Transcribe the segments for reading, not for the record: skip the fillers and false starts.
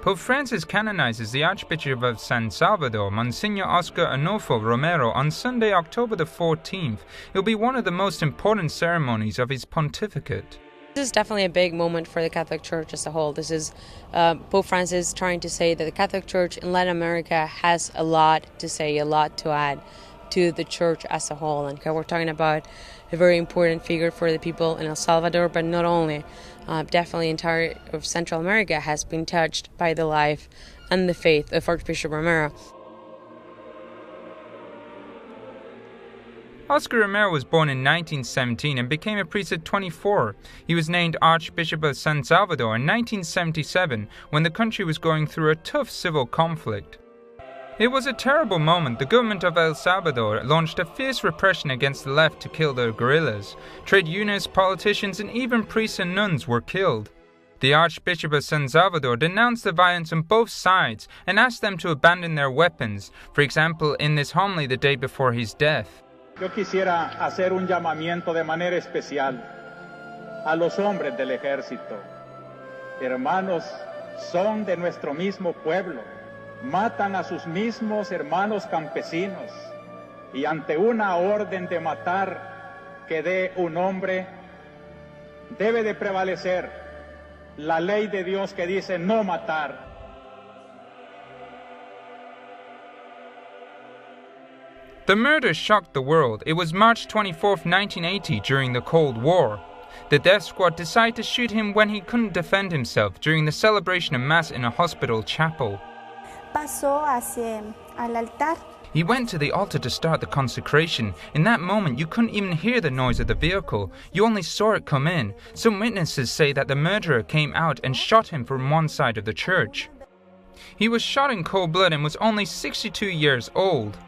Pope Francis canonizes the Archbishop of San Salvador, Monsignor Oscar Romero, on Sunday, October the 14th. It will be one of the most important ceremonies of his pontificate. This is definitely a big moment for the Catholic Church as a whole. This is Pope Francis trying to say that the Catholic Church in Latin America has a lot to say, a lot to add to the Church as a whole. And we're talking about a very important figure for the people in El Salvador, but not only. Definitely entire of Central America has been touched by the life and the faith of Archbishop Romero. Oscar Romero was born in 1917 and became a priest at 24. He was named Archbishop of San Salvador in 1977 when the country was going through a tough civil conflict. It was a terrible moment. The government of El Salvador launched a fierce repression against the left to kill the guerrillas. Trade unionists, politicians, and even priests and nuns were killed. The Archbishop of San Salvador denounced the violence on both sides and asked them to abandon their weapons, for example, in this homily the day before his death. Yo quisiera hacer un llamamiento de manera especial a los hombres del ejército. Hermanos, son de nuestro mismo pueblo. Matan a sus mismos hermanos campesinos y ante una orden de matar que dé un hombre, debe de prevalecer la ley de Dios que dice no matar. The murder shocked the world. It was March 24, 1980, during the Cold War. The death squad decided to shoot him when he couldn't defend himself during the celebration of Mass in a hospital chapel. He went to the altar to start the consecration. In that moment, you couldn't even hear the noise of the vehicle. You only saw it come in. Some witnesses say that the murderer came out and shot him from one side of the church. He was shot in cold blood and was only 62 years old.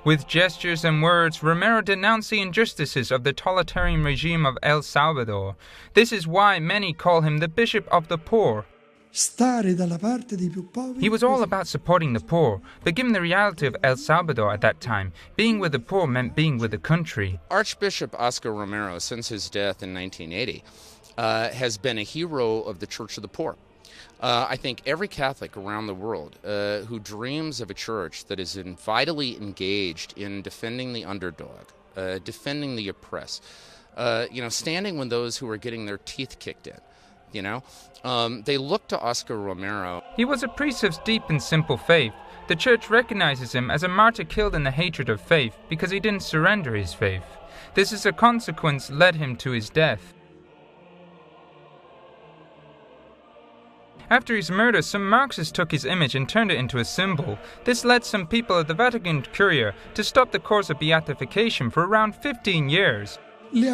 With gestures and words, Romero denounced the injustices of the totalitarian regime of El Salvador. This is why many call him the Bishop of the Poor. He was all about supporting the poor, but given the reality of El Salvador at that time, being with the poor meant being with the country. Archbishop Oscar Romero, since his death in 1980, has been a hero of the Church of the Poor. I think every Catholic around the world who dreams of a church that is vitally engaged in defending the underdog, defending the oppressed, standing with those who are getting their teeth kicked in, they look to Oscar Romero. He was a priest of deep and simple faith. The Church recognizes him as a martyr killed in the hatred of faith because he didn't surrender his faith. This as a consequence led him to his death. After his murder, some Marxists took his image and turned it into a symbol. This led some people at the Vatican Curia to stop the course of beatification for around 15 years. The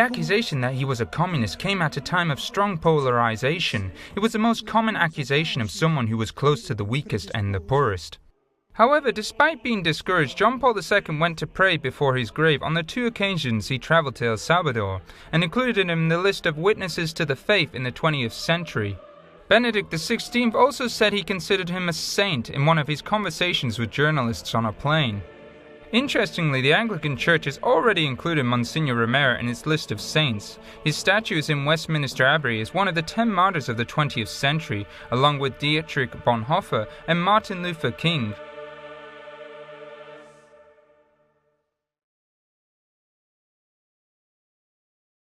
accusation that he was a communist came at a time of strong polarization. It was the most common accusation of someone who was close to the weakest and the poorest. However, despite being discouraged, John Paul II went to pray before his grave on the 2 occasions he traveled to El Salvador, and included him in the list of witnesses to the faith in the 20th century. Benedict XVI also said he considered him a saint in one of his conversations with journalists on a plane. Interestingly, the Anglican Church has already included Monsignor Romero in its list of saints. His statue is in Westminster Abbey as one of the 10 martyrs of the 20th century, along with Dietrich Bonhoeffer and Martin Luther King.